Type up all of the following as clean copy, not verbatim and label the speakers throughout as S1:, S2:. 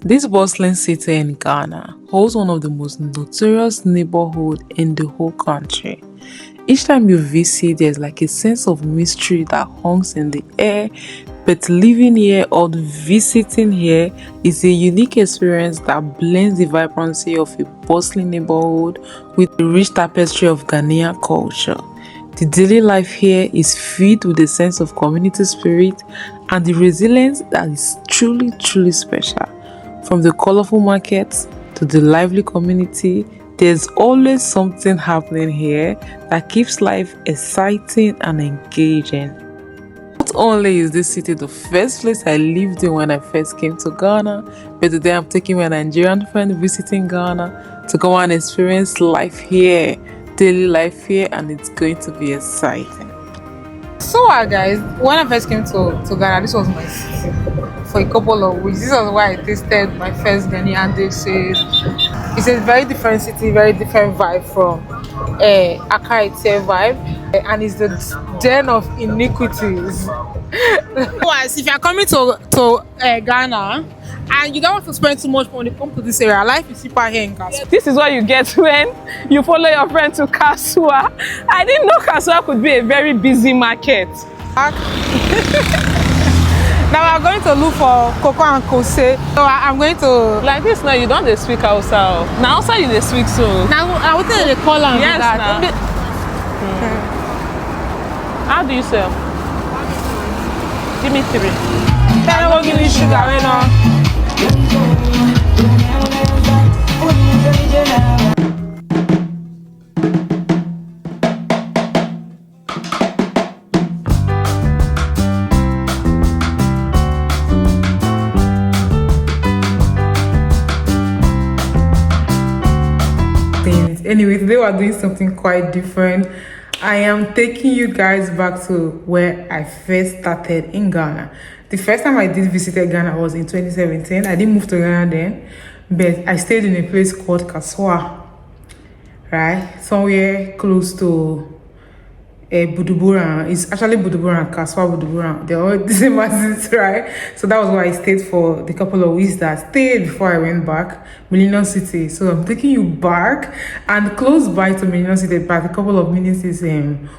S1: This bustling city in Ghana holds one of the most notorious neighborhoods in the whole country. Each time you visit, there's like a sense of mystery that hangs in the air, but living here or visiting here is a unique experience that blends the vibrancy of a bustling neighborhood with the rich tapestry of Ghanaian culture. The daily life here is filled with a sense of community spirit and the resilience that is truly special. From the colorful markets to the lively community, there's always something happening here that keeps life exciting and engaging. Not only is this city the first place I lived in when I first came to Ghana, but today I'm taking my Nigerian friend visiting Ghana to come and experience life here, daily life here, and it's going to be exciting. So guys, when I first came to Ghana, this was my city for a couple of weeks. This was why I tasted my first Ghanaian dishes. It's a very different city, very different vibe from Accra itself vibe, and it's the den of iniquities. Otherwise, if you're coming to Ghana and you don't want to spend too much money, come to this area. Life is cheaper here in Kasoa.
S2: This is what you get when you follow your friend to Kasoa. I didn't know Kasoa could be a very busy market.
S1: Now we're going to look for cocoa and kose. So I'm going to
S2: Like this now, you don't dey speak Hausa. Now Hausa you dey speak so.
S1: now I will tell you the call and
S2: Yes,
S1: that.
S2: now. How do you sell? Give me 3.
S1: Then I will give you sugar, you know. Anyway, today we're doing something quite different. I am taking you guys back to where I first started in Ghana. The first time I did visit Ghana was in 2017. I didn't move to Ghana then, but I stayed in a place called Kasoa, right? Somewhere close to Budubura. It's actually Budubura and Kasoa Budubura. They're all the same as it, right? So that was why I stayed for the couple of weeks that I stayed before I went back, Millen City. So I'm taking you back, and close by to Millen City, back a couple of minutes is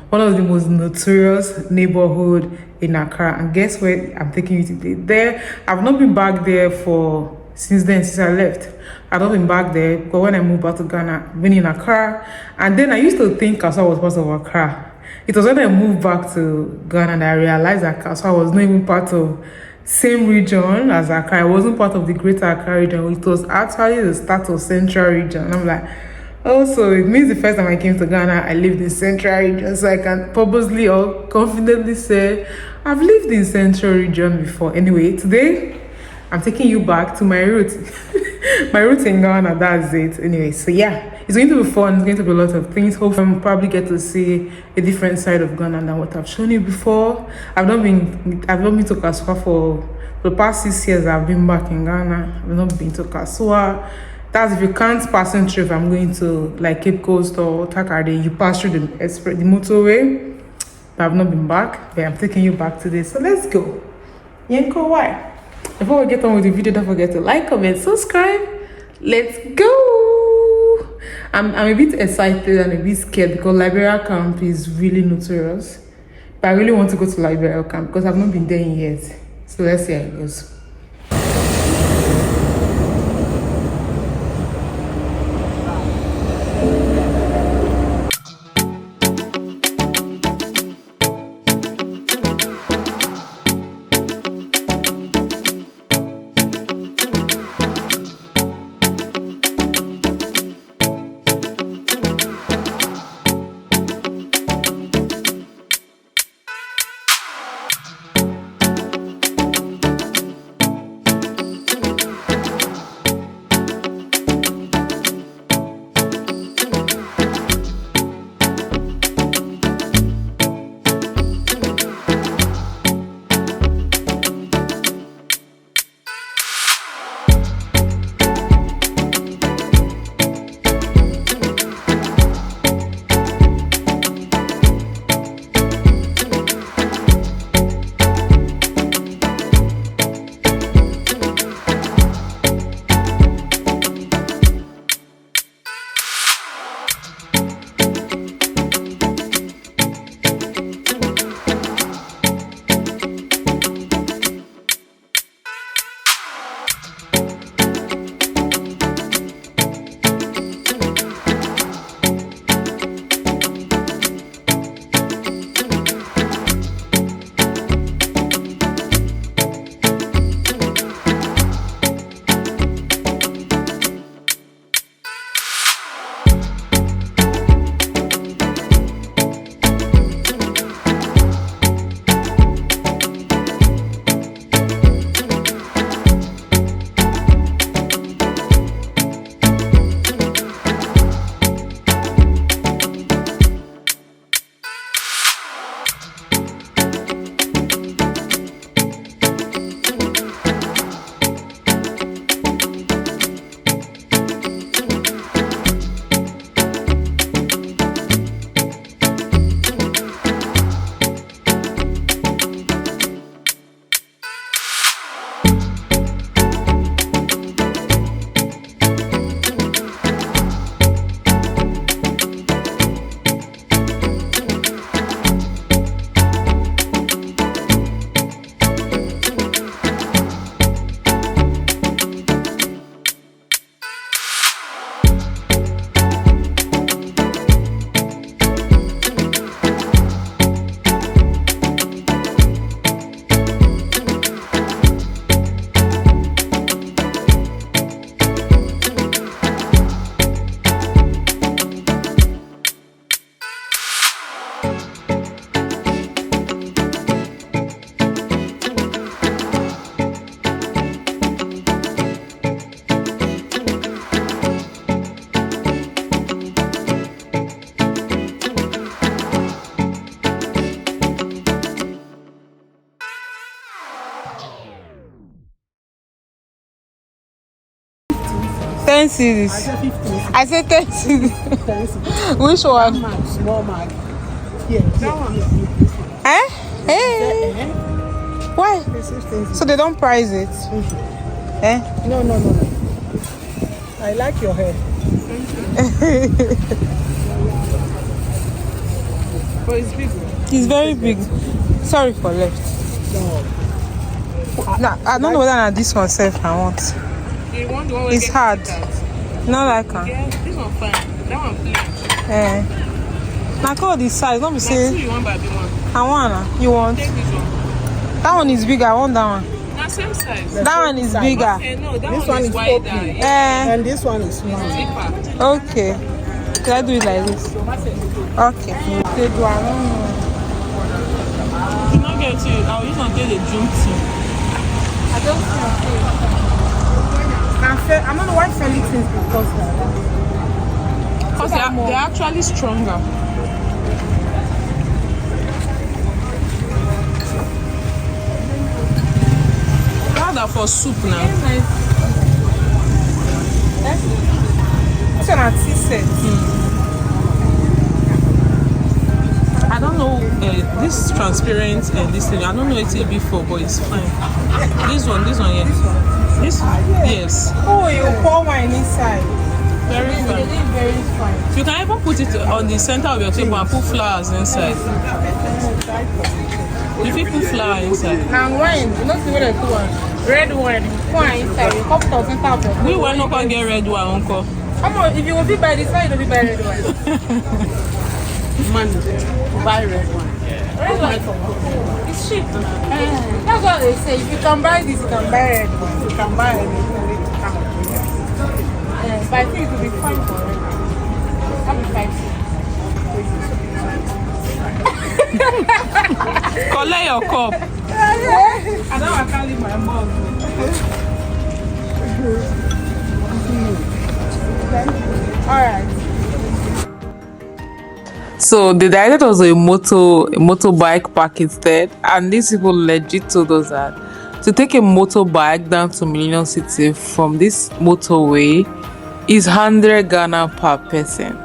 S1: one of the most notorious neighborhood in Accra. And guess where I'm taking you today? There, I've not been back there since I left. I've not been back there because when I moved back to Ghana, I've been in Accra, and then I used to think Kasoa was part of Accra. It was when I moved back to Ghana that I realized that Kasoa was not even part of same region as Accra. It wasn't part of the greater Accra region. It was actually the start of Central region. And I'm like, oh, so it means the first time I came to Ghana, I lived in Central region. So I can purposely or confidently say I've lived in Central region before. Anyway, today I'm taking you back to my roots. My roots in Ghana, that's it. Anyway, so yeah, it's going to be fun. It's going to be a lot of things. Hopefully, I'll probably get to see a different side of Ghana than what I've shown you before. I've not been to Kasoa for the past 6 years. I've been back in Ghana. I've not been to Kasoa. That's if you can't passing through. If I'm going to like Cape Coast or Takade, you pass through the motorway. But I've not been back. But I'm taking you back today. So let's go. Enjoyyy. Before we get on with the video, don't forget to like, comment, subscribe. Let's go. I'm a bit excited and a bit scared because Liberia camp is really notorious. But I really want to go to Liberia camp because I've not been there in years. So let's see how it goes. 10 cedis. I said 10 cedis. Which one?
S3: Small mag. Here.
S1: Eh? Hey. Why? So they don't price it? Eh?
S3: No. I like your hair. But it's big.
S1: It's very big. Sorry for left. No, I don't know whether this one self I want.
S2: You want the one
S1: It's hard. Not like her.
S2: Yeah, this one fine. That one plain.
S1: Eh. Now call the size. Don't be saying.
S2: You want by the one.
S1: I want. You want?
S2: Take this one.
S1: That one is bigger. I want that one.
S2: Now same size.
S1: That one is bigger.
S2: Okay, no, that
S3: This
S2: one is wider.
S3: open.
S2: Yeah.
S3: And this one is small.
S2: Zipper.
S1: Okay. Should I do it like this? Okay. Take one.
S2: You not get it. I'll use until the jump to.
S1: I don't feel I'm not the white Felix is because
S2: they're actually stronger. Rather for soup now.
S1: This one at tea set.
S2: I don't know this transparent and this thing. I don't know it before, but it's fine. This one, yes. This, yes.
S1: Oh, you pour wine inside.
S2: Very fine.
S1: Very fine.
S2: You can even put it on the center of your table and put flowers inside. If you put flour inside.
S1: Now wine, you know see what I do one. Red wine, wine inside. You pop it on center of your
S2: We will not go get red wine, uncle.
S1: Come on, if you will be by this side, you'll be by red wine.
S3: Man, buy red one.
S1: Red wine it's cheap. That's what they say. If you can buy this, you can buy red wine. You can buy it. But I think it will be fine for red wine. That'll be fine.
S2: Collect your cup.
S1: I know I can't leave my mouth. Alright. So the director was a motorbike park instead, and these people legit told us that to take a motorbike down to Millen City from this motorway is 100 Ghana per person.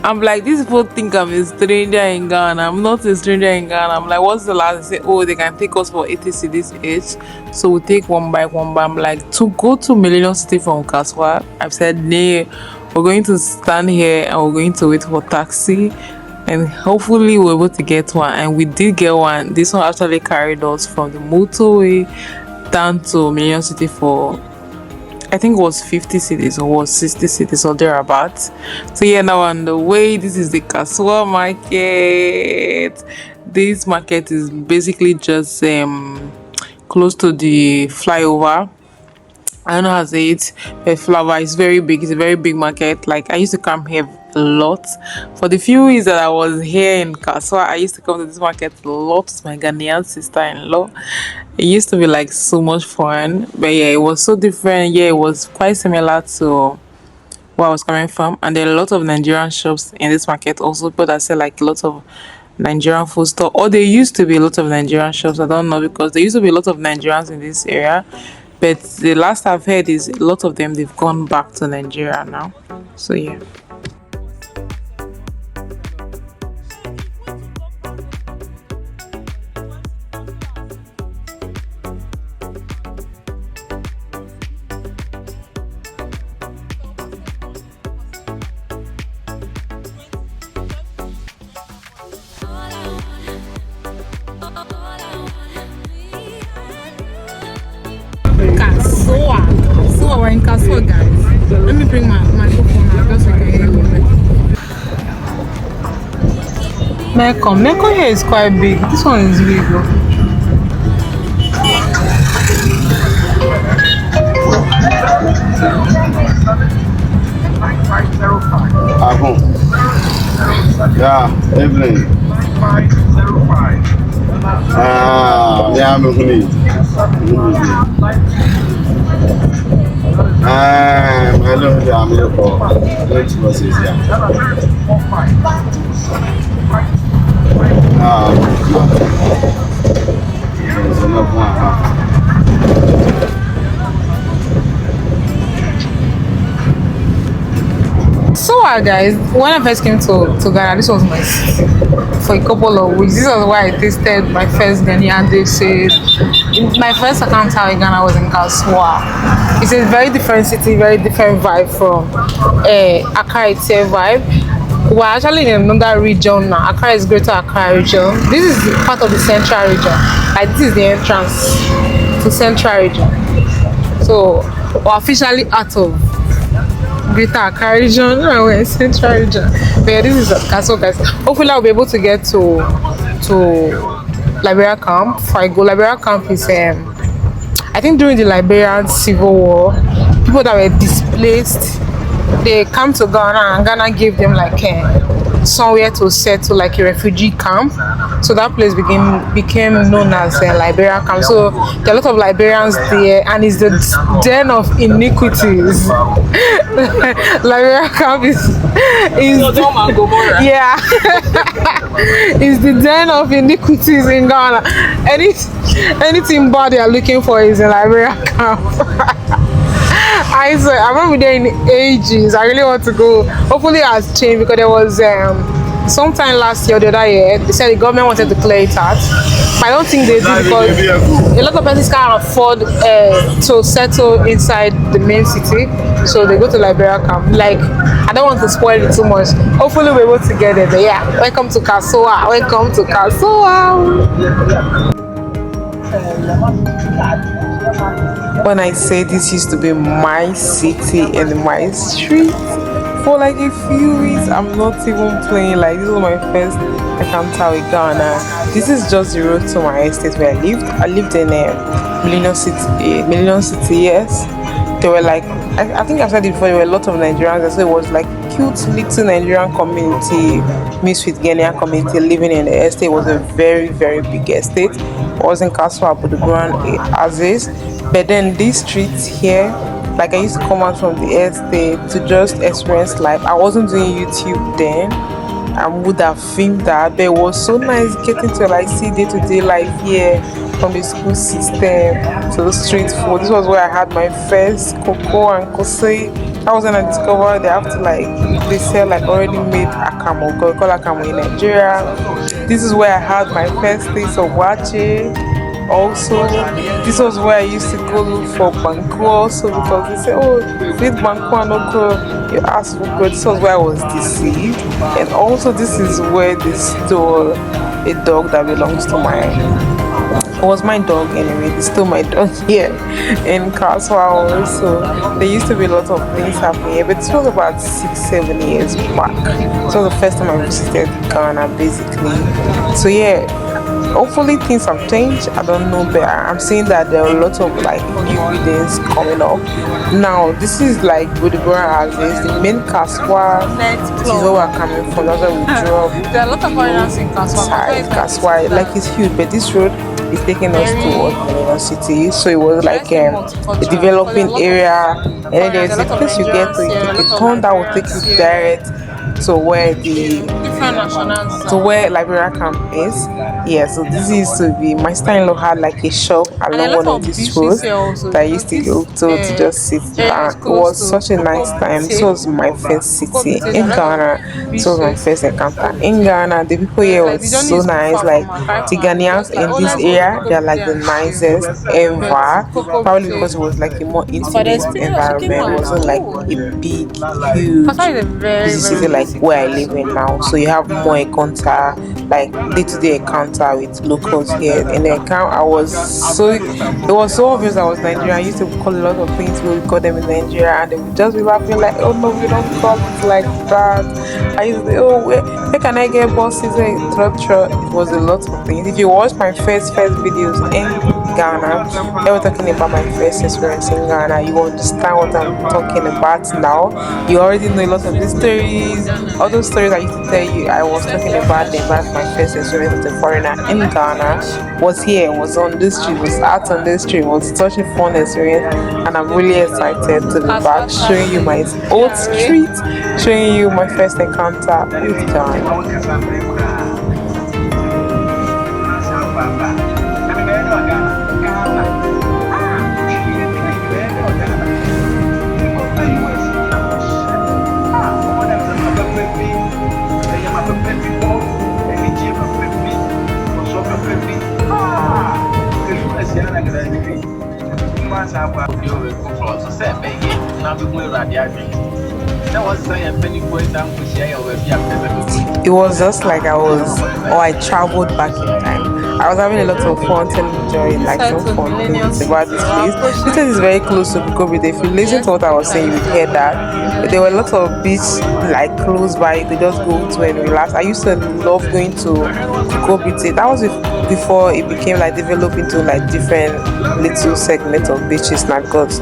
S1: I'm like, these people think I'm a stranger in Ghana. I'm not a stranger in Ghana. I'm like, what's the last? They say, oh, they can take us for 80 cedis each. So we take one by one. I'm like, to go to Millen City from Kasoa, I've said, no, we're going to stand here and we're going to wait for taxi. And hopefully we're able to get one. And we did get one. This one actually carried us from the motorway down to Millen City for, I think it was 50 cedis or was 60 cedis or thereabouts. So yeah, now on the way, this is the Kasoa market. This market is basically just close to the flyover. I don't know how to say it, but flower is very big. It's a very big market. Like, I used to come here a lot. For the few years that I was here in Kasoa, I used to come to this market a lot with my Ghanaian sister-in-law. It used to be like so much fun, but yeah, it was so different. Yeah, it was quite similar to where I was coming from, and there are a lot of Nigerian shops in this market also, but I say like lots of Nigerian food store, or there used to be a lot of Nigerian shops. I don't know, because there used to be a lot of Nigerians in this area, but the last I've heard is a lot of them, they've gone back to Nigeria now. So yeah. Kasoa, we're in Kasoa, guys. Let me bring my microphone out just so I can hear you. Meko here is quite big. This one is big though.
S4: Yeah, evening. Yeah, I'm going hello, I'm here for 20 buses, yeah. There's another one.
S1: guys, when I first came to Ghana, this was my for a couple of weeks. This was why I tasted my first Ghanaian dishes. My first encounter in Ghana was in Kasoa. It's a very different city, very different vibe from Accra itself vibe. We're actually in another region now. Accra is Greater Accra region. This is part of the central region. Like this is the entrance to central region. So we're officially out of Greater Accra region. No, we're in central region. But yeah, this is Kasoa, guys. Hopefully I'll be able to get to Liberia camp. Before I go, Liberia camp is I think during the Liberian Civil War, people that were displaced, they come to Ghana and Ghana gave them like somewhere to settle, like a refugee camp. So that place became known as Liberia camp. So there are a lot of Liberians there, and it's the den of iniquities. Liberia camp is yeah, it's the den of iniquities in Ghana. Anything bad they are looking for is in Liberia camp. I remember there in ages. I really want to go. Hopefully it has changed, because there was sometime last year or the other year, they said the government wanted to clear it out. But I don't think they did, because a lot of persons can't afford to settle inside the main city, so they go to Liberia camp. Like, I don't want to spoil it too much. Hopefully we're able to get it. But yeah, welcome to Kasoa. Welcome to Kasoa. When I say this used to be my city and my street for like a few weeks, I'm not even playing. Like, this was my first encounter with Ghana. This is just the road to my estate where I lived. I lived in Millen City, yes. There were like, I think I've said it before, there were a lot of Nigerians, so it was like cute little Nigerian community mixed with Ghanaian community living in the estate. It was a very, very big estate. It was in Kasoa, but the brand Aziz. But then these streets here, like I used to come out from the estate to just experience life. I wasn't doing YouTube then. I would have filmed that, but it was so nice getting to like see day-to-day life here, from the school system to the street food. This was where I had my first cocoa and kose. That was when I discovered they have to they sell like already made akamu. We call akamu in Nigeria. This is where I had my first taste of wache. Also, this was where I used to go look for banku also, because they say, oh, with banku and okra, you ask for good. This was where I was deceived. And also, this is where they stole a dog that belongs to it was my dog anyway. They stole my dog here in Kasoa also. There used to be a lot of things happening here, but this was about 6-7 years back. So the first time I visited Ghana basically. So yeah, hopefully things have changed. I don't know, but I'm seeing that there are a lot of like new buildings coming up. Now this is like Budibora Aziz, the main Kasoa. This is where we're coming from. That's where we drew up.
S2: There are a lot of foreigners in Kasoa.
S1: Kasoa, like it's huge, but this road is taking us towards Millen City. So it was like a developing area, and then there's a place you get to, you take a turn that will take you direct to where Liberia camp is. Yeah, so this used to be, my sister-in-law had like a shop along one of these roads that I used to go to just sit down. It was such a nice time. This was my first city in Ghana. This was my first encounter in Ghana. The people here was so nice. Like the Ghanaians in this area, they're like the nicest ever. Probably because it was like a more intimate environment. It wasn't like a big, huge busy city like where I live in now. So you have more encounter, like day-to-day encounter with locals here. And the account, it was so obvious I was Nigerian. I used to call a lot of things we would call them in Nigeria, and they would just be laughing like, oh no, we don't call it like that. I used to say, oh, where can I get buses? It was a lot of things. If you watch my first videos in Ghana, they were talking about my first experience in Ghana. You understand what I'm talking about now. You already know a lot of these stories. All those stories I used to tell you, I was talking about them. But my first experience as a foreigner in Ghana was here, was on this street, was out on this street. It was such a fun experience, and I'm really excited to be back showing you my old street, showing you my first encounter with Ghana. It was just like I traveled back in time. I was having a lot of fun telling Joy like
S2: Side
S1: some
S2: to
S1: fun
S2: Millennium
S1: things about
S2: City.
S1: this
S2: We're
S1: place. This
S2: approaching.
S1: place is very close to Kobe. If you listen to what I was saying, you would hear that. There were a lot of beach like close by. You could just go to and relax. I used to love going to Kobe. That was before it became like developed into like different little segments of beaches now, because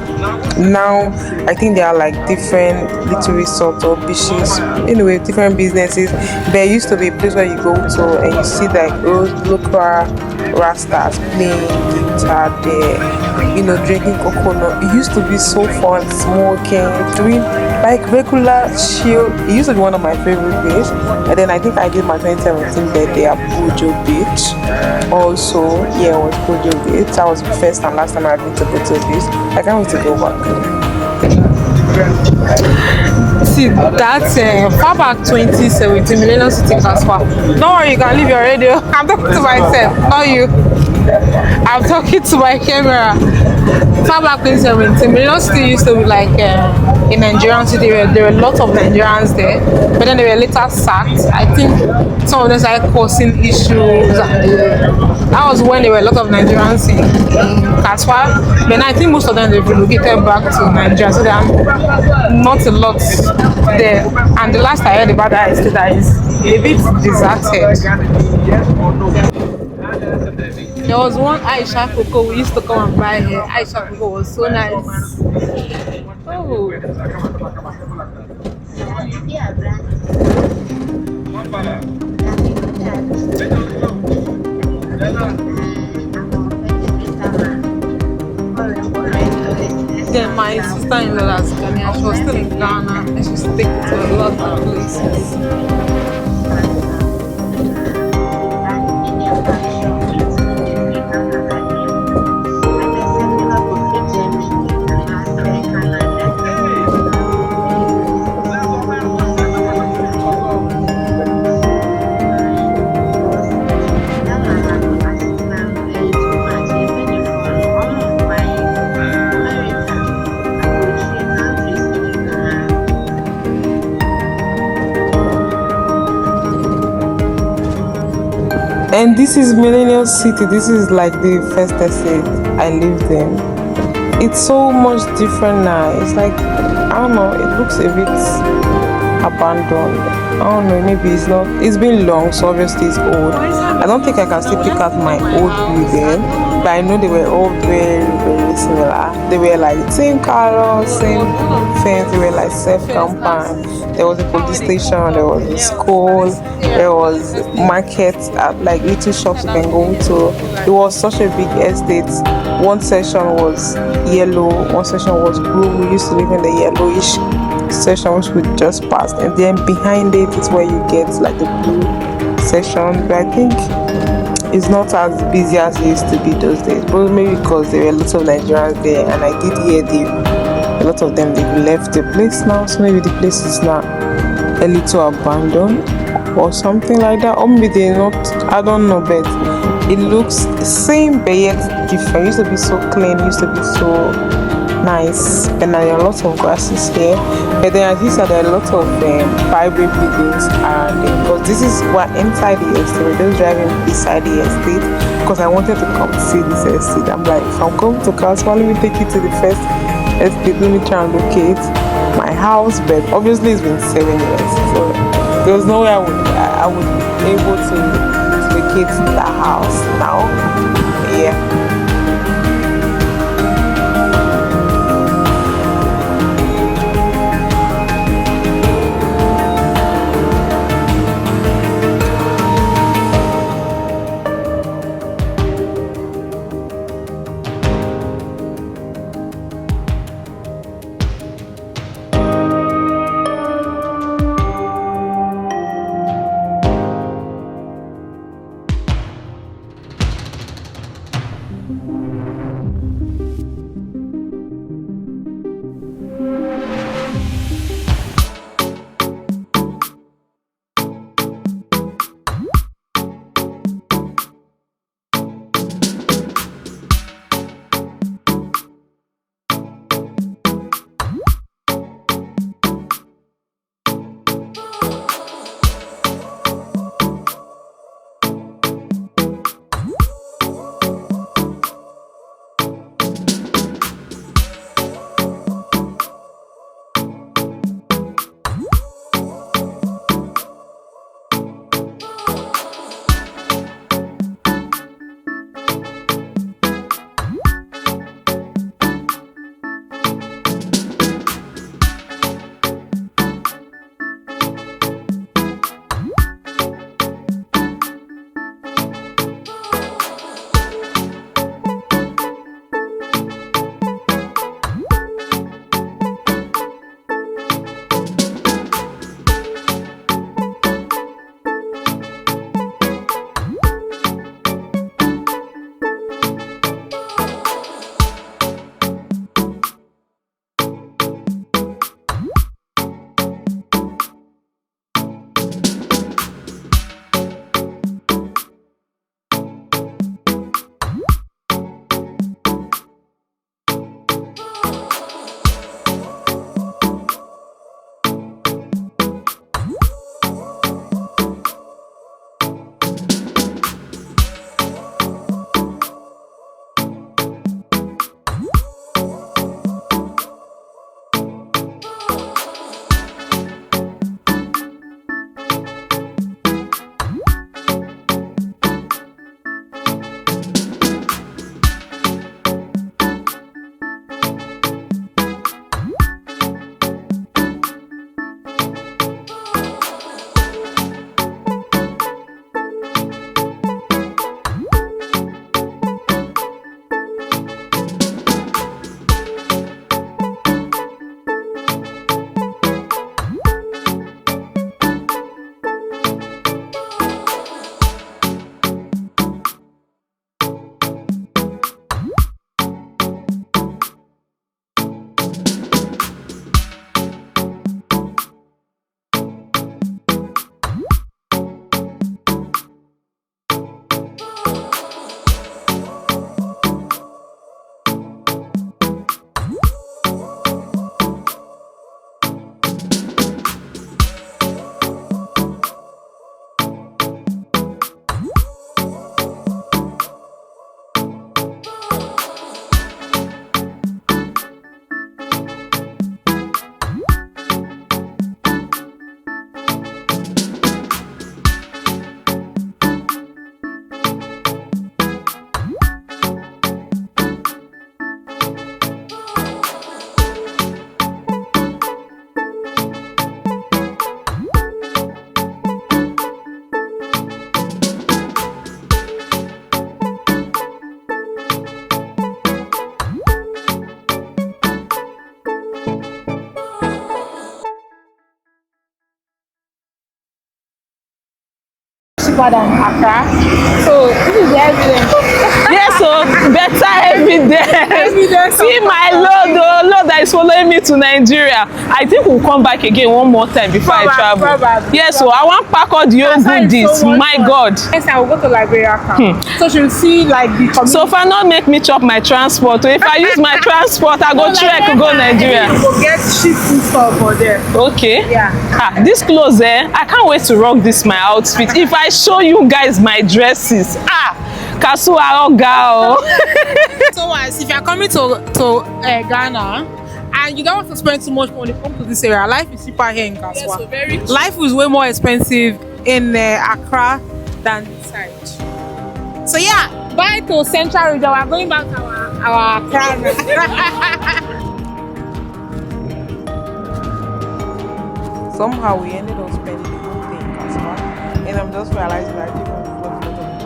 S1: now I think there are like different little resorts or beaches, anyway, different businesses. There used to be a place where you go to and you see like those local rastas playing guitar there, drinking coconut. It used to be so fun, smoking, doing like regular chill. It used to be one of my favorite days. And then I think I did my 2017 birthday at Bojo Beach. Also, yeah, it was Bojo Beach. That was the first and last time I've been to Bojo Beach. I can't wait to go back. See, that's far back 2017, Millennium City Kasoa. Don't worry, you can leave your radio. I'm talking to myself, not you. I'm talking to my camera. Far back 2017, Millennium City used to be like a Nigerian city. There were a lot of Nigerians there, but then they were later sacked. I think some of them started causing issues, and that was when there were a lot of Nigerians in Kasoa. But I think most of them they've relocated back to Nigeria, so there are not a lot there. And the last I heard about that estate that is a bit deserted. There was one Achehoke we used to come and buy here. Achehoke was so nice. Oh. Then my sister-in-law that's Ghanaian, she was still in Ghana and she used to take me to a lot of places. And this is Millennium City. This is like the first estate I lived in. It's so much different now. It's like, I don't know, it looks a bit abandoned. I don't know, maybe it's not. It's been long, so obviously it's old. I don't think I can still pick out my old building, but I know they were all very, very similar. They were like same color, same fence. They were like self-compound. There was a police station, there was a school, there was markets, like little shops you can go to. It was such a big estate. One section was yellow, one section was blue. We used to live in the yellowish section which we just passed, and then behind it is where you get like the blue section. But I think it's not as busy as it used to be those days, but maybe because there were lots of Nigerians there, and I did hear a lot of them they've left the place now, so maybe the place is now a little abandoned or something like that, or maybe they're not, I don't know, but it looks same but yet different. It used to be so clean, it used to be so nice, and there are lots of grasses here. But then as you said, there are a lot of private buildings around it, because this is what inside the estate. We're just driving beside the estate because I wanted to come see this estate. I'm like, if I'm going to Kasoa, let me take you to the first estate, let me try and locate my house. But obviously it's been 7 years, so there was no way I would be able to locate the house now. Yeah. cheaper than Accra. So this is the evidence.
S2: Yes, so better evidence. See my load, the load that is following me to Nigeria. I think we'll come back again one more time before I travel. Yes, so I want pack all the old goodies. So my God.
S1: Yes, I will go to Liberia camp. So she'll see like the community.
S2: So if I not make me chop my transport, or if I use my transport, I go trek to go Nigeria.
S1: We'll get cheap food stuff for there.
S2: Okay.
S1: Yeah.
S2: This clothes, I can't wait to rock this my outfit. If I show you guys my dresses, Kasoa girl.
S1: So if you're coming to Ghana and you don't want to spend too much money, come to this area. Life is cheaper here in Kasoa.
S2: Yes, so very cheap.
S1: Life is way more expensive in Accra than this side. So yeah, bye to Central Region. We're going back to our Accra. Somehow we ended up spending the whole day in Kasoa, and I'm just realizing that I didn't want to watch a lot of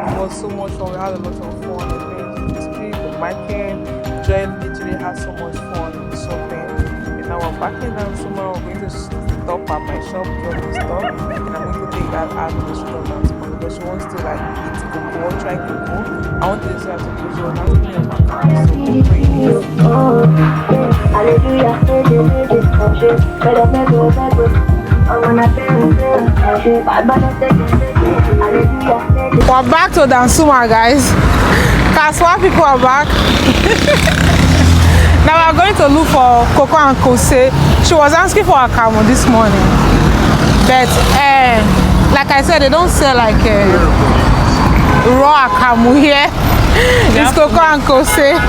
S1: people. It was so much fun. We had a lot of fun. The street, the market. Enjoyyy literally had so much fun shopping. And now we're backing down somewhere. We're going to stop at my shop, drop the stuff, and I'm going to take that out of the street and tomorrow because she wants to like eat cocoa, try cocoa. I want to decide to close your house with my car. So we'll pray We're back to Dansuma, guys. Kasoa people are back. Now we're going to look for Coco and Kose. She was asking for a camo this morning, but like I said, they don't sell like raw camo here. It's Coco and Kose.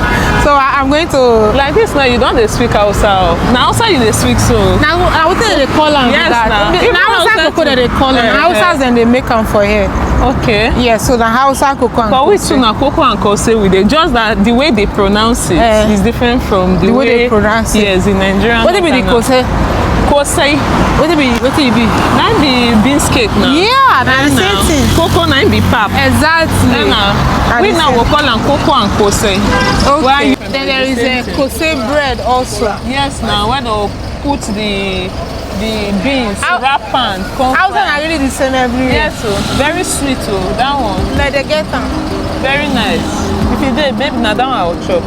S1: So I'm going to
S2: like this now. You don't speak Hausa. Now Hausa you speak so.
S1: Now I would say they call them.
S2: Yes,
S1: that. Now Hausa Coco that they call them. Hausas then they make them for here.
S2: Okay.
S1: Yeah, so the Hausa Coco and Kose.
S2: But which one Coco and Kose with it? Just that the way they pronounce it is different from the way
S1: they pronounce it.
S2: Yes, in Nigerian.
S1: What do you mean the Kose?
S2: Kose.
S1: What do you be?
S2: That be beans cake now.
S1: Yeah, that's the same thing.
S2: Coco na be pap.
S1: Exactly.
S2: We now will call them Coco and Kose.
S1: Okay. Then there is a Kose bread also.
S2: Yes, now where they'll put the beans, wrap and corn.
S1: Hausa are really the same everywhere.
S2: Yes, so very sweet that one.
S1: Like they get them.
S2: Very nice. If you did, baby, now that one I will chop.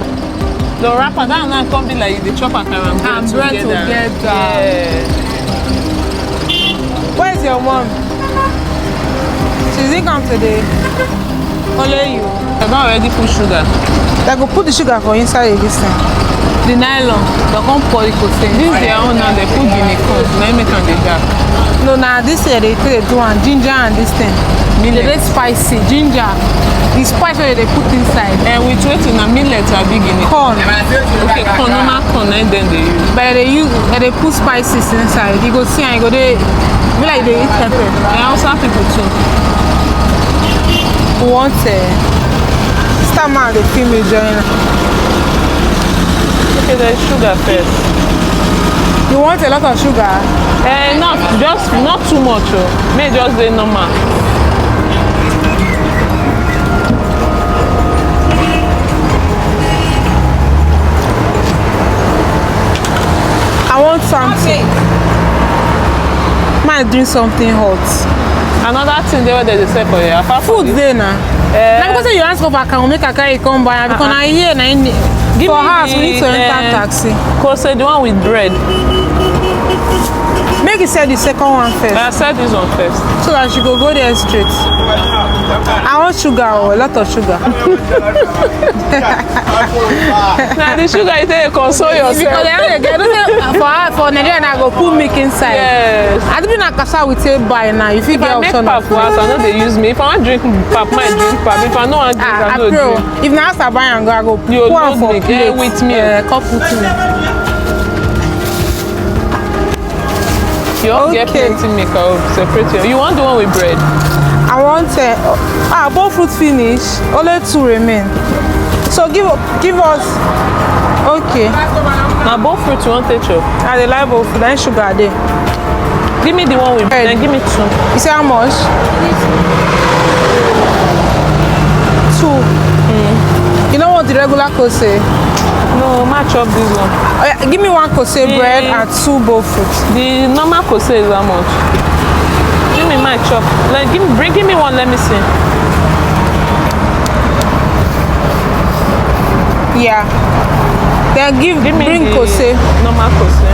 S2: The wrapper that one come be like the chop and bread together. Yeah.
S1: Where's your mom? She didn't come today. Only you.
S2: I don't already put sugar.
S1: They go put the sugar for inside this thing. The nylon. They come pour the Kose.
S2: This is their own now. They put guinea corn. Now make them the dark.
S1: No, now this year they do one ginger and this thing. Millet. They spicy ginger. The spice that they put inside.
S2: And we wait in a millet or big guinea
S1: corn.
S2: Okay, corn, normal corn, and then they use.
S1: But they put spices inside. You go see and you go they be like they eat pepper.
S2: And also people too.
S1: We want start man the film Enjoyyy.
S2: Okay, there's sugar first.
S1: You want a lot of sugar?
S2: Not too much. May just be normal.
S1: I want something. Might drink something hot.
S2: Another thing they say for you. Apart
S1: food there now. Now because you ask for can make a carry come by because I hear for house we need to enter taxi.
S2: Kose the one with bread.
S1: Make it say the second one first.
S2: I said this one first.
S1: So that she go there straight. I want sugar or a lot of sugar.
S2: Now the sugar you take console yourself.
S1: Because for Nigerian I go put milk inside.
S2: Yes.
S1: I think na Kasoa we take buy now. If you get
S2: option of food. I know they use me. If I want drink pap, I drink pap. If I don't want drink, I don't drink.
S1: If now I buy and go, I go
S2: you
S1: pour for plate
S2: with me.
S1: Cup with me.
S2: You all get plenty makeup, separate you. You want the one with bread?
S1: I want both fruit finish. Only 2 remain. So give us. Okay.
S2: Now both fruit you want to chop?
S1: I like both fruit. Then sugar there.
S2: Give me the one with bread. Then give me 2.
S1: You say how much? 2. You don't want the regular Kose?
S2: No, match up this one.
S1: Give me 1 Kose bread and 2 both fruit.
S2: The normal Kose is how much?
S1: The
S2: Give me my chop. Give me one, let me see.
S1: Yeah. Then bring
S2: the
S1: kose.
S2: normal kose.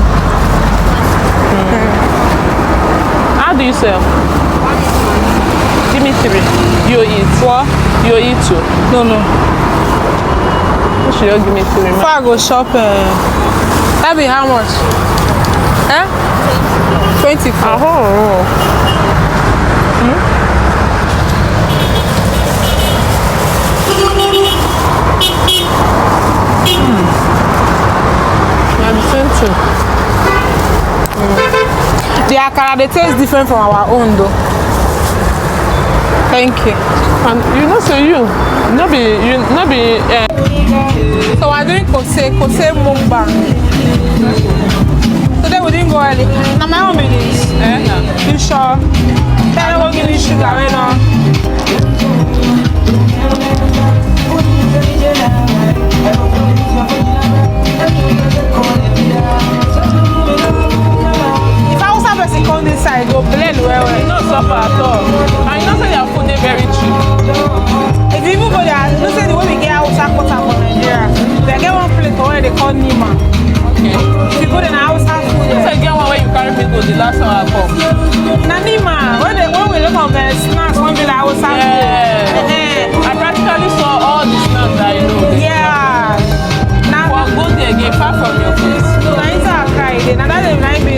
S2: How do you sell? Give me 3. You eat 4. You eat 2.
S1: No.
S2: You should give me 3.
S1: Before I go shop, that be how much? 24. The accra, they taste different from our own though. Thank you.
S2: And you know, so you no be.
S1: So we're doing kose mukbang. Today we didn't go early. Now my own minutes. You sure? Tell me what give me sugar right now. If I was a person come this side, go blend well.
S2: Not suffer at all. And you know say their food is very cheap.
S1: If you even go there, you know say the way we get Hausa quarter from Nigeria, they get one place where they call Nima.
S2: Okay.
S1: If you go there, Hausa food.
S2: You say get one where you carry me go the last time I come.
S1: Na Nima, when we look at the snacks, one be like Hausa food.
S2: I practically saw all the snacks that you know.
S1: Yeah.
S2: Well, go there again, far from your place.
S1: Now it's a cry. Now that they might be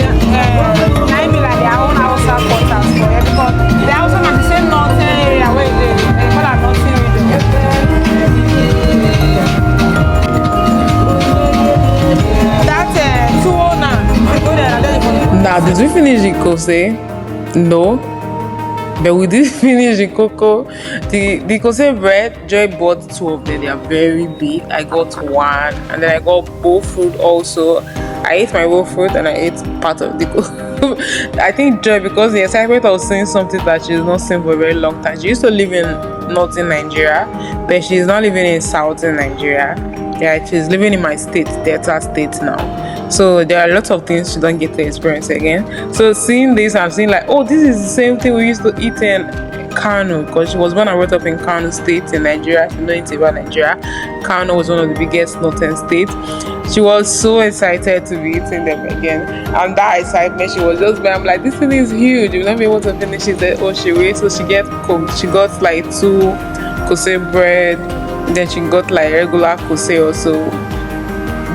S1: like their own Hausa quarters for it because they also have the same northern area where they call it northern region. That 209. They go there and then
S5: Now, did we finish the kose? No. But we did finish the cocoa. The kose bread, Joy bought 2 of them. They are very big. I got 1, and then I got bowl fruit also. I ate my bowl fruit and I ate part of the cocoa. I think Joy, because the excitement of seeing something that she's not seen for a very long time. She used to live in northern Nigeria, but she's not living in southern Nigeria. Yeah, she's living in my state, Delta State now. So there are lots of things she don't get to experience again. So seeing this, I'm seeing like, oh, this is the same thing we used to eat in Kano, because she was born and brought up in Kano State in Nigeria. She knows anything about Nigeria. Kano was one of the biggest northern states. She was so excited to be eating them again, and that excitement, she was just I'm like, this thing is huge, you'll not be able to finish it. Oh, she waits, so she got like 2 kose bread, then she got like regular kose also.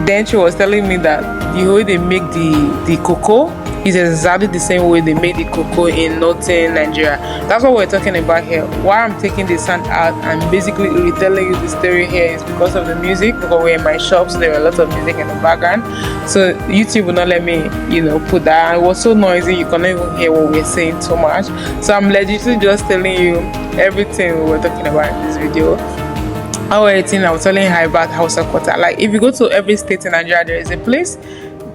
S5: Then she was telling me that the way they make the cocoa is exactly the same way they make the cocoa in northern Nigeria. That's what we're talking about here. Why I'm taking the sound out and basically retelling you the story here is because of the music, because we're in my shop, so there are a lot of music in the background. So YouTube will not let me, put that. It was so noisy, you cannot even hear what we're saying too much. So I'm legitimately just telling you everything we were talking about in this video. I was telling her about Hausa quarter. Like if you go to every state in Nigeria, there is a place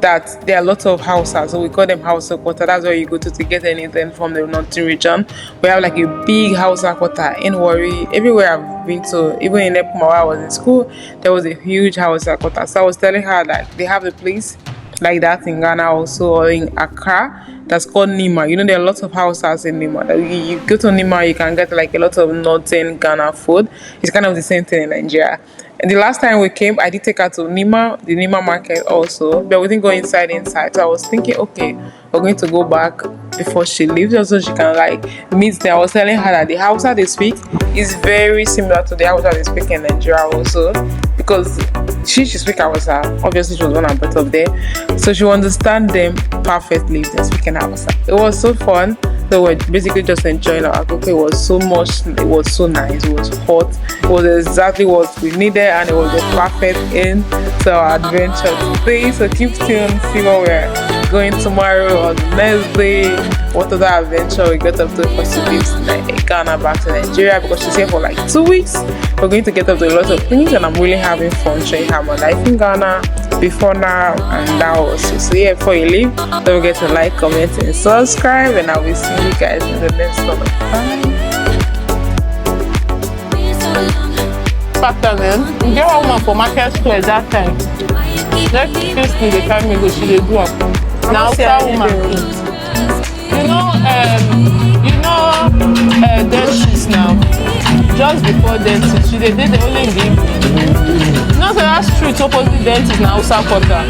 S5: that there are a lot of Hausas, so we call them Hausa quarter. That's where you go to get anything from the northern region. We have like a big Hausa quarter in Warri. Everywhere I've been to, even in Epuma while I was in school, there was a huge Hausa quarter. So I was telling her that they have a place like that in Ghana also, or in Accra, that's called Nima. There are lots of houses in Nima. You go to Nima, you can get like a lot of northern Ghana food. It's kind of the same thing in Nigeria. And the last time we came, I did take her to Nima, the Nima market also, but we didn't go inside. So I was thinking, okay, we're going to go back before she leaves, just so she can like meet them. I was telling her that the Hausa they speak is very similar to the Hausa they speak in Nigeria also, because she speak Hausa. Obviously, she was one and brought up there, so she will understand them perfectly if they're speaking Hausa. It was so fun. So we're basically just enjoying our cooking. It was so much, it was so nice, it was hot, it was exactly what we needed, and it was a perfect end to our adventure today. So keep tuned, see what we're going tomorrow or the next day, what other adventure we get up to, because she leaves Ghana back to Nigeria because she's here for like 2 weeks. We're going to get up to a lot of things, and I'm really having fun showing her my life in Ghana before now and now also. So yeah, before you leave, don't forget to like, comment and subscribe, and I will see you guys in the next one. Bye.
S2: Factor man, you get one woman for market square that time. Next thing they carry me go, she dey do up. Now that woman eat. You know, dentist now. Just before dentist, she dey only in the evening. You know, so that street opposite dentist na Hausa quarter.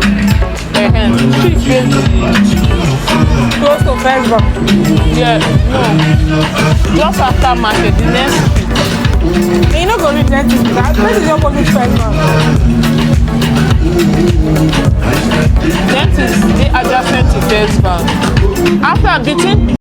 S2: Street face
S1: Close to First Bank.
S2: yeah, no. Just after market, the next street.
S1: You know, go reach dentist. That place is opposite First Bank.
S2: Dentist dey adjacent to First Bank. After between